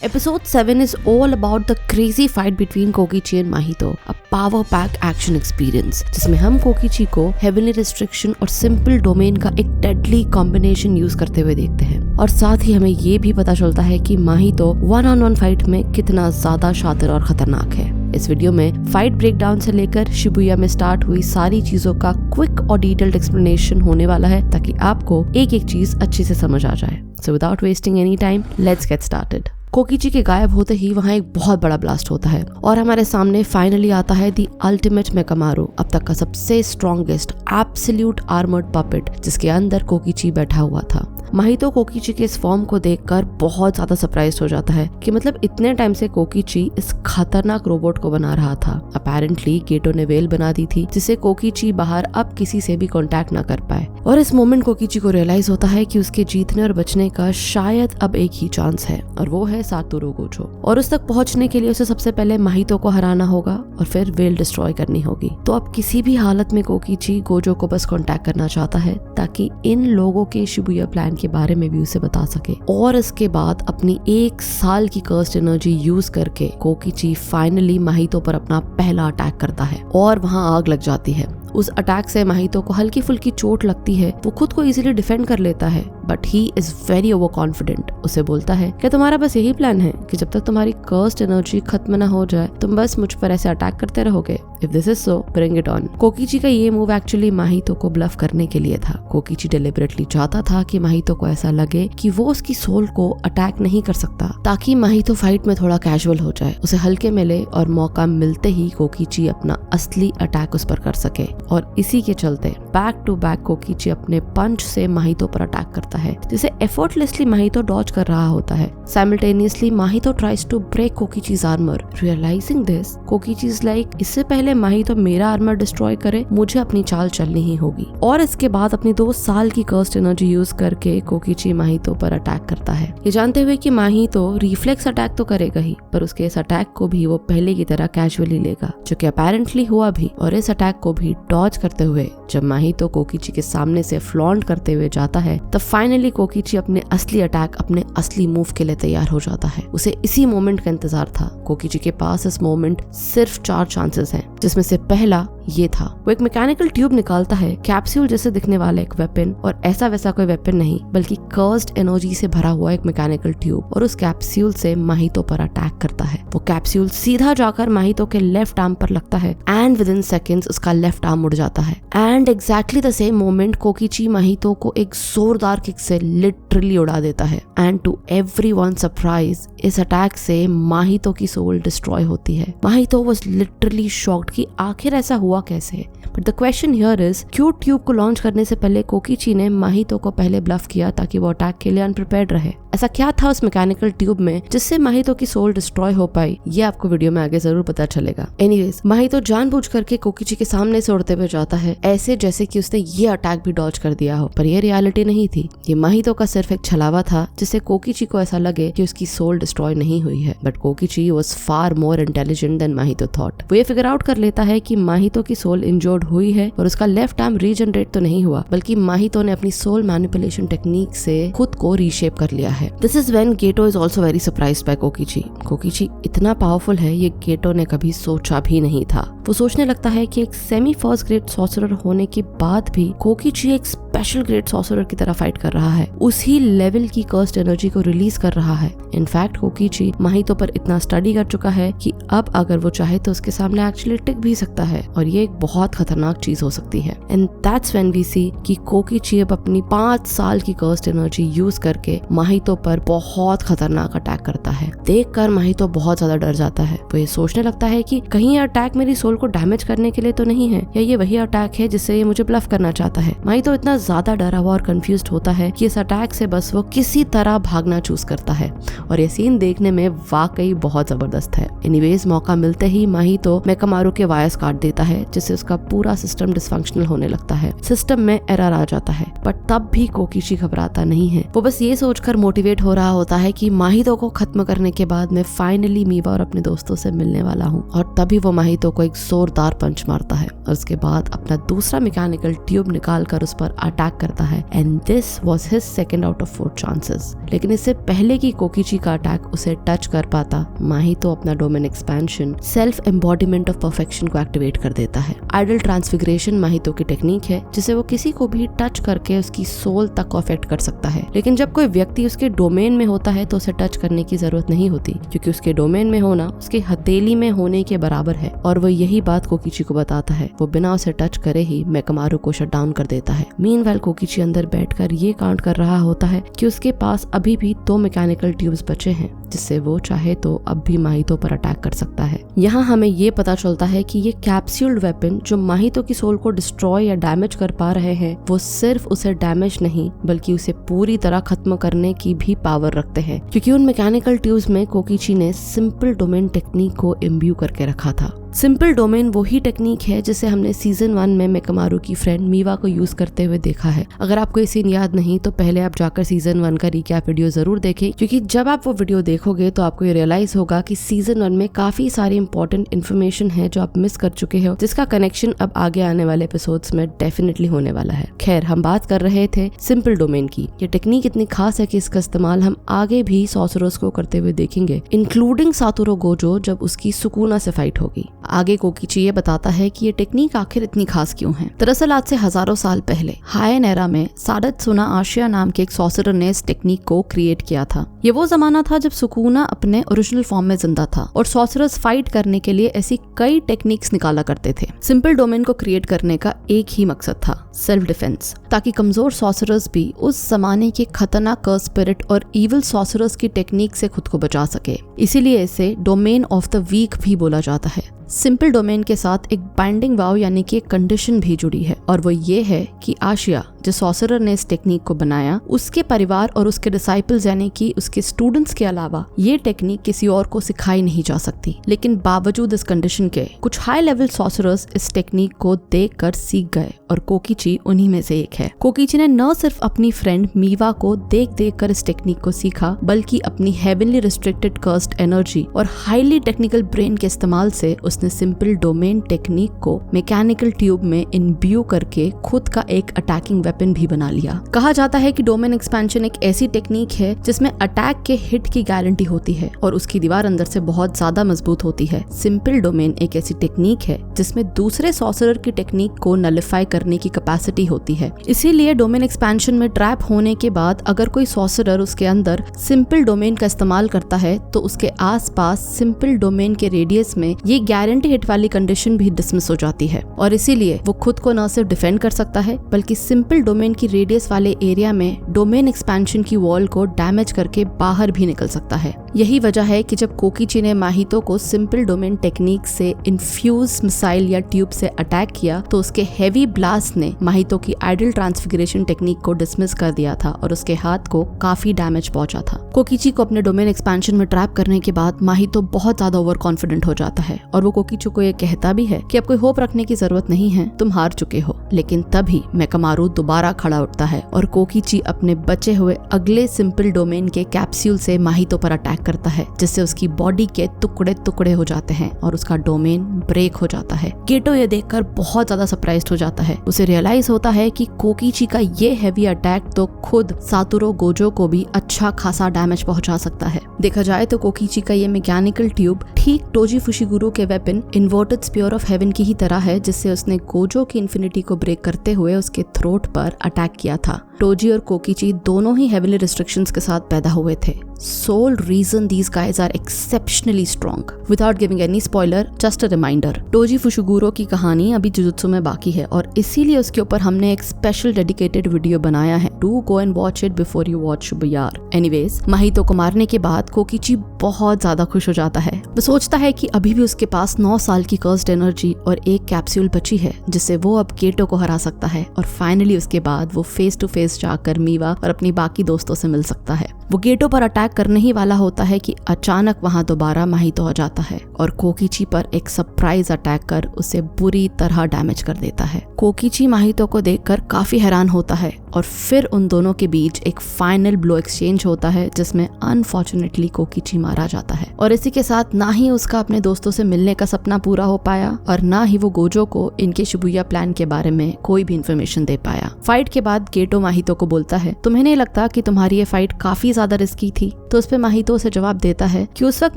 Episode 7 is all about the crazy fight between Kokichi and Mahito, a power-packed action experience, जिसमें हम Kokichi को Heavenly Restriction और Simple Domain का एक deadly combination use करते हुए देखते हैं, और साथ ही हमें ये भी पता चलता है कि माहितो one-on-one फाइट में कितना ज्यादा शातिर और खतरनाक है। इस वीडियो में फाइट ब्रेकडाउन से लेकर शिबुया में स्टार्ट हुई सारी चीजों का क्विक और डिटेल्ड एक्सप्लेनेशन होने वाला है, ताकि आपको एक एक चीज अच्छे से समझ आ जाए। So without wasting any time, let's get started. Kokichi के गायब होते ही वहाँ एक बहुत बड़ा ब्लास्ट होता है और हमारे सामने फाइनली आता है दी अल्टीमेट मेकामारू, अब तक का सबसे स्ट्रॉन्गेस्ट एब्सोल्यूट आर्मर्ड पपेट, जिसके अंदर कोकिची बैठा हुआ था। माहितो कोकिची के इस फॉर्म को देखकर बहुत ज्यादा सरप्राइज हो जाता है कि मतलब इतने टाइम से कोकिची इस खतरनाक रोबोट को बना रहा था। अपेरेंटली गेटो ने वेल बना दी थी जिससे कोकिची बाहर अब किसी से भी कांटेक्ट ना कर पाए, और इस मोमेंट कोकिची को रियलाइज होता है कि उसके जीतने और बचने का शायद अब एक ही चांस है, और वो है सातोरू गोजो। और उस तक पहुंचने के लिए उसे सबसे पहले माहितो को हराना होगा और फिर वेल डिस्ट्रॉय करनी होगी। तो अब किसी भी हालत में कोकिची गोजो को बस कांटेक्ट करना चाहता है ताकि इन लोगों के शिबुया प्लान के बारे में भी उसे बता सके, और इसके बाद अपनी 1 साल की कर्स्ड एनर्जी यूज करके कोकिची फाइनली माहितो पर अपना पहला अटैक करता है और वहां आग लग जाती है। उस अटैक से माहितो को हल्की फुल्की चोट लगती है, वो खुद को इजीली डिफेंड कर लेता है, but he is very over confident. उसे बोलता है कि तुम्हारा बस यही प्लान है कि जब तक तुम्हारी कर्स्ड एनर्जी खत्म ना हो जाए तुम बस मुझ पर ऐसे अटैक करते रहोगे। If this is so, bring it on. Kokichi का ये मूव एक्चुअली माहितो को ब्लफ करने के लिए था। कोकिची डेलिबरेटली चाहता था कि माहितो को ऐसा लगे कि वो उसकी सोल को अटैक नहीं कर सकता, ताकि माहितो फाइट में थोड़ा कैजुअल हो जाए, उसे हल्के में ले और मौका मिलते ही कोकिची अपना असली अटैक उस पर कर सके। और इसी के चलते बैक टू बैक कोकिची अपने पंच से माहितो पर अटैक करता है, जिसे एफर्टलेसली माहितो डॉज कर रहा होता है। Simultaneously Mahito tries to break Kokichi's armour. Realising this, Kokichi is like, इससे पहले माहितो मेरा आर्मर डिस्ट्रॉय करे, मुझे अपनी चाल चलनी ही होगी। और इसके बाद अपनी 2 साल की कर्स्ड एनर्जी यूज करके कोकिची माहितो पर अटैक करता है, ये जानते हुए कि माहितो रिफ्लेक्स अटैक तो करेगा ही, पर उसके इस अटैक को भी वो पहले की तरह कैजुअली लेगा, जो कि अपेरेंटली हुआ भी। और इस अटैक को भी डॉज करते हुए जब माहितो कोकिची के सामने से फ्लॉन्ट करते हुए जाता है, तब फाइनली कोकिची अपने असली अटैक, अपने असली मूव के लिए तैयार हो जाता है। उसे इसी मोमेंट का इंतजार था। कोकिची के पास इस मोमेंट सिर्फ 4 चांसेस हैं, जिसमें से पहला ये था, वो एक मैकेनिकल ट्यूब निकालता है, कैप्सूल जैसे दिखने वाला एक वेपन, और ऐसा वैसा कोई वेपन नहीं बल्कि कर्स्ड एनर्जी से भरा हुआ एक मैकेनिकल ट्यूब, और उस कैप्सूल से माहितो पर अटैक करता है। वो कैप्सूल सीधा जाकर माहितो के लेफ्ट आर्म पर लगता है एंड विद इन सेकेंड्स उसका लेफ्ट आर्म उड़ जाता है। And exactly the same moment Kokichi माहितो को एक जोरदार किक से लिटरली उड़ा देता है। एंड टू एवरीवन सरप्राइज, इस अटैक से माहितो की सोल डिस्ट्रॉय होती है। माहितो वाज लिटरली शॉक्ड कि आखिर ऐसा हुआ कैसे। But the question here is, क्यों ट्यूब को लॉन्च करने से पहले कोकिची ने माहितो को पहले ब्लफ किया ताकि वो अटैक के लिए अनप्रिपेयर्ड रहे? ऐसा क्या था उस मैकेनिकल ट्यूब में जिससे माहितो की सोल डिस्ट्रॉय हो पाई? ये आपको वीडियो में आगे जरूर पता चलेगा। एनीवेज, माहितो जानबूझ करके कोकिची के सामने से उड़ते हुए जाता है, ऐसे जैसे कि उसने ये अटैक भी डॉज कर दिया हो, पर ये रियलिटी नहीं थी। ये माहितो का सिर्फ एक छलावा था, जिससे कोकिची को ऐसा लगे कि उसकी सोल डिस्ट्रॉय नहीं हुई है। But Kokichi was far more intelligent then माहितो thought. वो ये फिगर आउट कर लेता है कि माहितो की सोल इंजर्ड हुई है और उसका लेफ्ट आर्म रीजनरेट तो नहीं हुआ, बल्कि माहितो ने अपनी सोल मैनिपुलेशन टेक्निक से खुद को रीशेप कर लिया है। This is when Geto is also very surprised bye Kokichi. Kokichi इतना पावरफुल है, ये गेटो ने कभी सोचा भी नहीं था। वो सोचने लगता है कि एक सेमी फर्स्ट ग्रेड सॉर्सरर होने के बाद भी कोकिची एक स्पेशल ग्रेड सॉर्सरर की तरह फाइट कर रहा है, उसी लेवल की कर्स्ड एनर्जी को रिलीज कर रहा है। इनफैक्ट कोकिची माहितो पर इतना स्टडी कर चुका है कि अब अगर वो चाहे तो उसके सामने एक्चुअली टिक भी सकता है, और ये एक बहुत खतरनाक चीज हो सकती है। एंड दैट्स व्हेन वी सी कि कोकिची अब अपनी 5 साल की कर्स्ड एनर्जी यूज करके माहितो पर बहुत खतरनाक अटैक करता है। देखकर माहितो बहुत ज्यादा डर जाता है। वो ये सोचने लगता है कि कहीं ये अटैक मेरी सोल को डैमेज करने के लिए तो नहीं है, या ये वही अटैक है जिससे ये मुझे ब्लफ करना चाहता है। माहितो इतना ज्यादा डरा हुआ और कंफ्यूज्ड होता है कि इस अटैक से बस वो किसी तरह भागना चूज करता है, और ये सीन देखने में वाकई बहुत जबरदस्त है। एनीवेज, मौका मिलते ही माहितो मेकामारू के वायर्स काट देता है, जिससे उसका पूरा सिस्टम डिसफंक्शनल होने लगता है। सिस्टम में एरर आ जाता है, बट तब भी कोकिची घबराता नहीं है। वो बस ये सोचकर मोटिवेट हो रहा होता है कि माहितो को खत्म करने के बाद मैं फाइनली मीवा और अपने दोस्तों से मिलने वाला हूँ। और तभी वो माहितो को एक जोरदार पंच मारता है और उसके बाद अपना दूसरा मैकेनिकल ट्यूब निकाल कर उस पर अटैक करता है and this was his second out of 4 chances. लेकिन इससे पहले कि कोकीची का अटैक उसे टच कर पाता, माहितो अपना domain expansion self embodiment of perfection को एक्टिवेट कर देता है। आइडल ट्रांसफिगरेशन माहितो की टेक्निक है जिसे वो किसी को भी टच करके उसकी सोल तक को अफेक्ट कर सकता है। लेकिन जब कोई व्यक्ति उसके डोमेन में होता है तो उसे टच करने की जरूरत नहीं होती, क्योंकि उसके डोमेन में होना उसकी हथेली में होने के बराबर है। और वो यही बात कोकीची को बताता है। वो बिना उसे टच करे ही मेकमारू को शट डाउन कर देता है। मीनवाइल कोकीची अंदर बैठकर ये काउंट कर रहा होता है कि उसके पास अभी भी 2 मैकेनिकल ट्यूब्स बचे हैं, जिससे वो चाहे तो अब भी माहितो पर अटैक कर सकता है। यहाँ हमें ये पता चलता है कि ये कैप्सूल्ड वेपन जो माहितो की सोल को डिस्ट्रॉय या डैमेज कर पा रहे हैं, वो सिर्फ उसे डैमेज नहीं बल्कि उसे पूरी तरह खत्म करने की भी पावर रखते हैं, क्योंकि उन मैकेनिकल ट्यूब्स में कोकीची ने सिंपल डोमेन टेक्निक को इम्ब्यू करके रखा था। सिंपल डोमेन वही टेक्निक है जिसे हमने सीजन 1 में मेकमारू की फ्रेंड मीवा को यूज करते हुए देखा है। अगर आपको ये सीन याद नहीं तो पहले आप जाकर सीजन 1 का रिकैप वीडियो जरूर देखें, क्योंकि जब आप वो वीडियो देखोगे तो आपको ये रियलाइज होगा कि सीजन 1 में काफी सारी इंपॉर्टेंट इन्फॉर्मेशन है जो आप मिस कर चुके हो, जिसका कनेक्शन अब आगे आने वाले एपिसोड्स में डेफिनेटली होने वाला है। खैर, हम बात कर रहे थे सिंपल डोमेन की। ये टेक्निक इतनी खास है कि इसका इस्तेमाल हम आगे भी सॉर्सरर्स को करते हुए देखेंगे, इंक्लूडिंग सातोरू गोजो जब उसकी सुकुना से फाइट होगी। आगे कोकीची ये बताता है कि ये टेक्निक आखिर इतनी खास क्यों है। दरअसल आज से हजारों साल पहले हायन एरा में साडात्सुना आशिया नाम के एक सॉर्सरर ने इस टेक्निक को क्रिएट किया था। ये वो जमाना था जब सुकुना अपने ओरिजिनल फॉर्म में जिंदा था और सॉर्सरर्स फाइट करने के लिए ऐसी कई टेक्निक्स निकाला करते थे। सिंपल डोमेन को क्रिएट करने का एक ही मकसद था, सेल्फ डिफेंस, ताकि कमजोर सॉर्सरर्स भी उस जमाने के खतरनाक कर्स स्पिरिट और इविल सॉर्सरर्स की टेक्निक से खुद को बचा सके। इसीलिए इसे डोमेन ऑफ द वीक भी बोला जाता है। सिंपल डोमेन के साथ एक बाइंडिंग वाव यानी कि एक कंडीशन भी जुड़ी है, और वो ये है कि आशिया जिस सॉर्सरर ने इस टेक्निक को बनाया, उसके परिवार और उसके डिसाइपल्स यानी कि उसके स्टूडेंट्स के अलावा ये टेक्निक किसी और को सिखाई नहीं जा सकती। लेकिन बावजूद इस कंडीशन के कुछ हाई लेवल सॉर्सरर्स इस टेक्निक को देखकर सीख गए और कोकीची उन्हीं में से एक है। कोकीची ने न सिर्फ अपनी फ्रेंड मीवा को देख देख कर इस टेक्निक को सीखा, बल्कि अपनी हेवनली रिस्ट्रिक्टेड कर्स्ड एनर्जी और हाईली टेक्निकल ब्रेन के इस्तेमाल से उसने सिंपल डोमेन टेक्निक को मैकेनिकल ट्यूब में इम्ब्यू करके खुद का एक अटैकिंग वेपन भी बना लिया। कहा जाता है कि डोमेन एक्सपेंशन एक ऐसी टेक्निक है जिसमें अटैक के हिट की गारंटी होती है और उसकी दीवार अंदर से बहुत ज्यादा मजबूत होती है। सिंपल डोमेन एक ऐसी टेक्निक है जिसमें दूसरे सॉर्सरर की टेक्निक को नलिफाई करने की कैपेसिटी होती है। इसीलिए डोमेन एक्सपेंशन में ट्रैप होने के बाद अगर कोई सॉर्सरर उसके अंदर सिंपल डोमेन का इस्तेमाल करता है तो उसके आसपास सिंपल डोमेन के रेडियस में ये गारंटी हिट वाली कंडीशन भी डिसमिस हो जाती है, और इसीलिए वो खुद को न सिर्फ डिफेंड कर सकता है बल्कि सिंपल डोमेन की रेडियस वाले एरिया में डोमेन एक्सपेंशन की वॉल को डैमेज करके बाहर भी निकल सकता है। यही वजह है कि जब कोकीची ने माहितो को सिंपल डोमेन टेक्निक से इन्फ्यूज मिसाइल या ट्यूब से अटैक किया तो उसके हेवी ब्लास्ट ने माहितो की आइडल ट्रांसफिगरेशन टेक्निक को डिसमिस कर दिया था और उसके हाथ को काफी डैमेज पहुंचा था। कोकीची को अपने डोमेन एक्सपेंशन में ट्रैप करने के बाद माहितो बहुत ज्यादा ओवर कॉन्फिडेंट हो जाता है और वो कोकीची को ये कहता भी है कि अब कोई होप रखने की जरूरत नहीं है, तुम हार चुके हो। लेकिन तभी मेकमारू दोबारा खड़ा उठता है और कोकीची अपने बचे हुए अगले सिंपल डोमेन के कैप्सूल से माहितो पर अटैक करता है, जिससे उसकी बॉडी के टुकड़े टुकड़े हो जाते हैं और उसका डोमेन ब्रेक हो जाता है। गेटो ये देखकर बहुत ज्यादा सरप्राइज्ड हो जाता है। उसे रियलाइज होता है कि कोकीची का ये हैवी अटैक तो खुद सातोरू गोजो को भी अच्छा खासा डैमेज पहुंचा सकता है। देखा जाए तो कोकीची का ये मैकेनिकल ट्यूब ठीक टोजी फुशिगुरु के weapon inverted spear of heaven की ही तरह है, जिससे उसने गोजो की इन्फिनिटी को ब्रेक करते हुए उसके थ्रोट पर अटैक किया था। टोजी और कोकीची दोनों ही हेवनली रिस्ट्रिक्शंस के साथ पैदा हुए थे। Sole reason these guys are exceptionally strong. Without giving any spoiler, just a reminder, Toji Fushiguro की कहानी अभी जुजुत्सु में बाकी है और इसीलिए उसके ऊपर हमने एक स्पेशल डेडिकेटेड वीडियो बनाया है। Do go and watch it before you watch Shibuya. Anyways, माहितो को मारने के बाद कोकीची बहुत ज्यादा खुश हो जाता है। वो सोचता है कि अभी भी उसके पास 9 साल की कर्स्ड एनर्जी और एक कैप्सूल बची है जिससे वो अब गेटो को हरा सकता है और फाइनली उसके बाद वो फेस टू फेस जाकर मीवा और अपनी बाकी दोस्तों से मिल सकता है। वो गेटो पर अटैक करने ही वाला होता है कि अचानक वहां दोबारा माहितो आ जाता है और कोकीची पर एक सरप्राइज अटैक कर उसे बुरी तरह डैमेज कर देता है। कोकीची माहितो को देखकर काफी हैरान होता है और फिर उन दोनों के बीच एक फाइनल ब्लो एक्सचेंज होता है जिसमें अनफॉर्चुनेटली कोकीची मारा जाता है। और इसी के साथ ना ही उसका अपने दोस्तों से मिलने का सपना पूरा हो पाया और ना ही वो गोजो को इनके शिबुया प्लान के बारे में कोई भी इन्फॉर्मेशन दे पाया। फाइट के बाद गेटो माहितो को बोलता है, तुम्हें नहीं लगता कि तुम्हारी ये फाइट काफी ज्यादा रिस्की थी? तो उस पे माहितो उसे जवाब देता है कि उस वक्त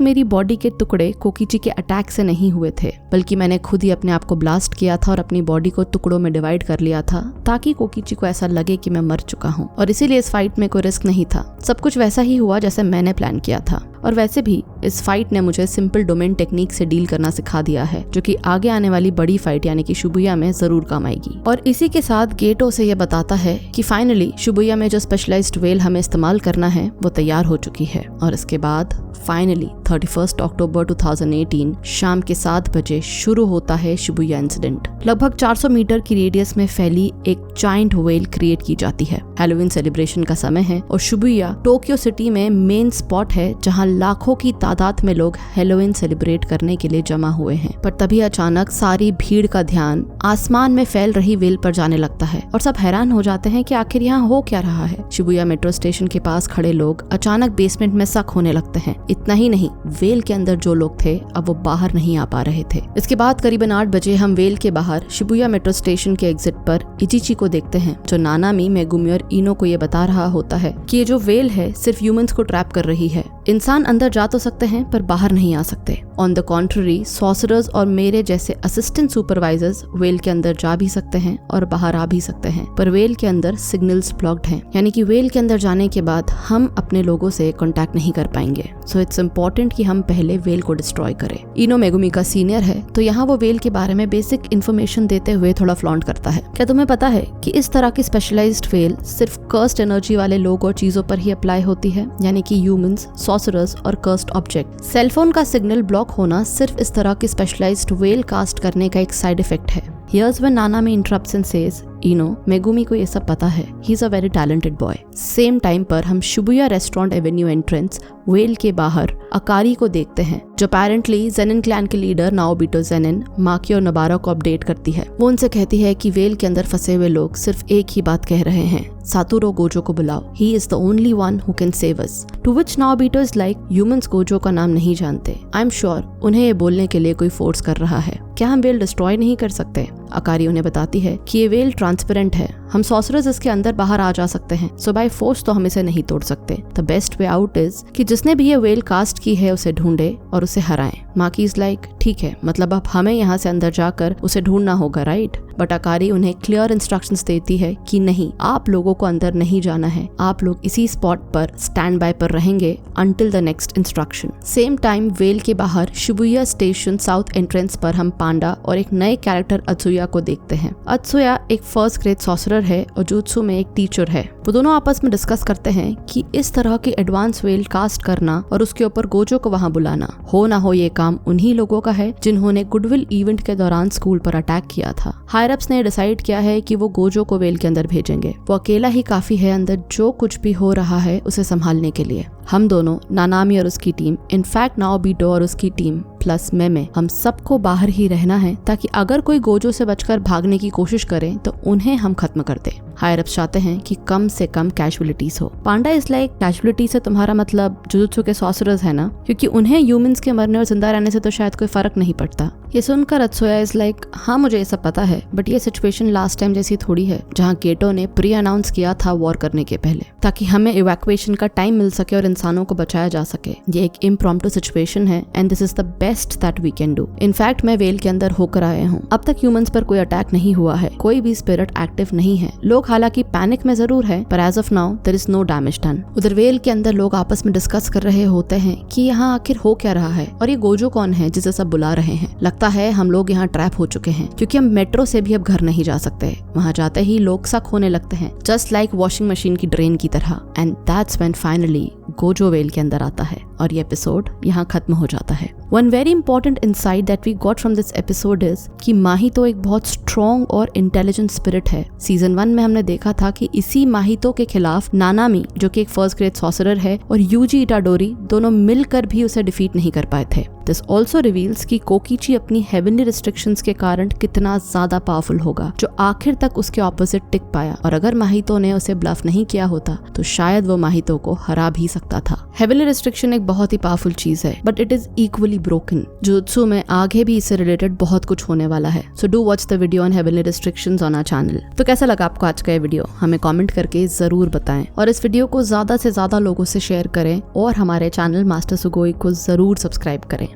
मेरी बॉडी के टुकड़े कोकीची के अटैक से नहीं हुए थे, बल्कि मैंने खुद ही अपने आप को ब्लास्ट किया था और अपनी बॉडी को टुकड़ों में डिवाइड कर लिया था ताकि कोकीची को ऐसा लगे कि मैं मर चुका हूँ, और इसीलिए इस फाइट में कोई रिस्क नहीं था। सब कुछ वैसा ही हुआ जैसे मैंने प्लान किया था। और वैसे भी इस फाइट ने मुझे सिंपल डोमेन टेक्निक से डील करना सिखा दिया है, जो कि आगे आने वाली बड़ी फाइट यानी कि शिबुया में जरूर काम आएगी। और इसी के साथ गेटो से ये बताता है कि फाइनली शिबुया में जो स्पेशलाइज्ड वेल हमें इस्तेमाल करना है वो तैयार हो चुकी है। और इसके बाद फाइनली 31 अक्टूबर 2018 शाम के 7 बजे शुरू होता है शिबुया इंसिडेंट। लगभग 400 मीटर की रेडियस में फैली एक जायंट वेल क्रिएट की जाती है। हैलोवीन सेलिब्रेशन का समय है और शिबुया टोक्यो सिटी में मेन स्पॉट है जहां लाखों की तादाद में लोग हैलोवीन सेलिब्रेट करने के लिए जमा हुए हैं। पर तभी अचानक सारी भीड़ का ध्यान आसमान में फैल रही वेल पर जाने लगता है और सब हैरान हो जाते हैं कि आखिर यहाँ हो क्या रहा है। शिबुया मेट्रो स्टेशन के पास खड़े लोग अचानक बेसमेंट में शक होने लगते हैं। इतना ही नहीं, वेल के अंदर जो लोग थे अब वो बाहर नहीं आ पा रहे थे। इसके बाद करीबन 8 बजे हम वेल के बाहर शिबुया मेट्रो स्टेशन के एग्जिट पर इचिची को देखते हैं, जो नानामी, मेगुमी और इनो को ये बता रहा होता है कि ये जो वेल है सिर्फ ह्यूमंस को ट्रैप कर रही है। इंसान अंदर जा तो सकते हैं पर बाहर नहीं आ सकते। ऑन द कॉन्ट्ररी सॉर्सरर्स और मेरे जैसे असिस्टेंट सुपरवाइजर्स वेल के अंदर जा भी सकते हैं और बाहर आ भी सकते हैं, पर वेल के अंदर सिग्नल्स ब्लॉक्ड हैं, यानी कि वेल के अंदर जाने के बाद हम अपने लोगों से कांटेक्ट नहीं कर पाएंगे। सो इट्स इम्पोर्टेंट कि हम पहले वेल को डिस्ट्रॉय करें। इनो मेगुमी का सीनियर है तो यहाँ वो वेल के बारे में बेसिक इन्फॉर्मेशन देते हुए थोड़ा फ्लॉन्ट करता है। क्या तुम्हें पता है कि इस तरह की स्पेशलाइज्ड वेल सिर्फ कर्स्ड एनर्जी वाले लोग और चीजों पर ही अप्लाई होती है, यानी कि ह्यूमंस, सॉर्सरर्स और कर्स्ड ऑब्जेक्ट। सेलफोन का सिग्नल ब्लॉक होना सिर्फ इस तरह की स्पेशलाइज्ड वेल कास्ट करने का एक साइड इफेक्ट है। Here's when Nanami interrupts and says, Eno, Megumi को ये सब पता है, he is a very talented boy. Same time पर हम Shibuya restaurant Avenue entrance well के बाहर अकारी को देखते हैं, जो अपेरेंटली जेनिन क्लैन के लीडर नाओबिटो जेनिन, माकी और नबारा को अपडेट करती है। वो उनसे कहती है कि वेल के अंदर फंसे हुए लोग सिर्फ एक ही बात कह रहे हैं, सातोरो गोजो को बुलाओ, he is the only one who can save us. To which Naobito is like, humans Gojo का नाम नहीं जानते, आई एम श्योर उन्हें ये बोलने के लिए कोई फोर्स कर रहा है। क्या हम वेल डिस्ट्रॉय नहीं कर सकते? अकारी उन्हें बताती है कि ये वेल ट्रांसपेरेंट है, हम सॉर्सरर्स इसके अंदर बाहर आ जा सकते हैं, सो बाय फोर्स तो हम इसे नहीं तोड़ सकते। The best way out is कि जिसने भी ये वेल कास्ट की है उसे ढूंढे और उसे हराएं। माकी इज लाइक, ठीक है, मतलब अब हमें यहाँ से अंदर जाकर उसे ढूंढना होगा, राइट? बट अकारी उन्हें क्लियर इंस्ट्रक्शंस देती है कि नहीं, आप लोगों को अंदर नहीं जाना है, आप लोग इसी स्पॉट पर स्टैंड बाय पर रहेंगे until the next instruction. Same time well के बाहर शिबुया स्टेशन साउथ एंट्रेंस पर हम पांडा और एक नए कैरेक्टर अत्सुया को देखते हैं। अत्सुया एक फर्स्ट ग्रेड सॉर्सरर है और जुत्सु में एक टीचर है। वो दोनों आपस में डिस्कस करते हैं कि इस तरह की एडवांस वेल कास्ट करना और उसके ऊपर गोजो को वहां बुलाना, हो ना हो ये काम उन्हीं लोगों का है जिन्होंने गुडविल इवेंट के दौरान स्कूल पर अटैक किया था। हायरअप्स ने डिसाइड किया है कि वो गोजो को वेल के अंदर भेजेंगे। वो अकेला ही काफी है अंदर जो कुछ भी हो रहा है उसे संभालने के लिए। हम दोनों, नानामी और उसकी टीम, इनफैक्ट नाओबिटो और उसकी टीम प्लस मैं, हम सबको बाहर ही रहना है ताकि अगर कोई गोजो से बचकर भागने की कोशिश करे तो उन्हें हम खत्म कर दे। हायरअप्स चाहते हैं कि कम से कम कैजुअलिटीज हो। पांडा इज लाइक, कैजुअलिटी से तुम्हारा मतलब जुजुत्सु के सॉर्सरर्स है ना, क्योंकि उन्हें ह्यूमंस के मरने और जिंदा रहने से तो शायद कोई फर्क नहीं पड़ता। ये सुनकर अत्सुया इज लाइक, हाँ मुझे ये सब पता है, बट ये सिचुएशन लास्ट टाइम जैसी थोड़ी है जहाँ गेटो ने प्री अनाउंस किया था वॉर करने के पहले, ताकि हमें इवैक्यूएशन का टाइम मिल सके और इंसानों को बचाया जा सके। ये एक इम्प्रॉम्प्टू सिचुएशन है and this is the best that we can do. In fact मैं वेल के अंदर होकर आया हूँ, अब तक ह्यूमंस पर कोई अटैक नहीं हुआ है, कोई भी स्पिरिट एक्टिव नहीं है। लोग हालांकि पैनिक में जरूर है, पर as of now there is no damage done. उधर वेल के अंदर लोग आपस में डिस्कस कर रहे होते हैं कि यहाँ आखिर हो क्या रहा है और ये गोजो कौन है जिसे सब बुला रहे हैं। लगता है हम लोग यहाँ ट्रैप हो चुके हैं, क्योंकि हम मेट्रो से भी अब घर नहीं जा सकते। वहाँ जाते ही लोग शक होने लगते हैं, जस्ट लाइक वॉशिंग मशीन की ड्रेन की तरह। And that's when finally Gojo well के अंदर आता है और ये एपिसोड यहाँ खत्म हो जाता है। One very important insight that we got from this episode is कि माहितो एक बहुत स्ट्रॉन्ग और इंटेलिजेंट स्पिरिट है। सीजन 1 में हमने देखा था कि इसी माहितो के खिलाफ नानामी, जो कि एक फर्स्ट ग्रेड सॉर्सरर है, और यूजी इटाडोरी दोनों मिलकर भी उसे डिफीट नहीं कर पाए थे। दिस ऑल्सो रिवील्स कि कोकीची अपनी हेवनली रिस्ट्रिक्शंस के कारण कितना ज्यादा पावरफुल होगा, जो आखिर तक उसके ऑपोजिट टिक पाया। और अगर माहितो ने उसे ब्लफ नहीं किया होता तो शायद वो माहितो को हरा भी सकता था। हेवनली रिस्ट्रिक्शन एक बहुत ही पावरफुल चीज है, but it is equally broken. Jujutsu में आगे भी इससे रिलेटेड बहुत कुछ होने वाला है। So do watch the video on heavenly restrictions on our channel. तो कैसा लगा आपको आज का ये वीडियो? हमें कमेंट करके जरूर बताएं और इस वीडियो को ज्यादा से ज्यादा लोगों से शेयर करें और हमारे चैनल मास्टर सुगोई को जरूर सब्सक्राइब करें।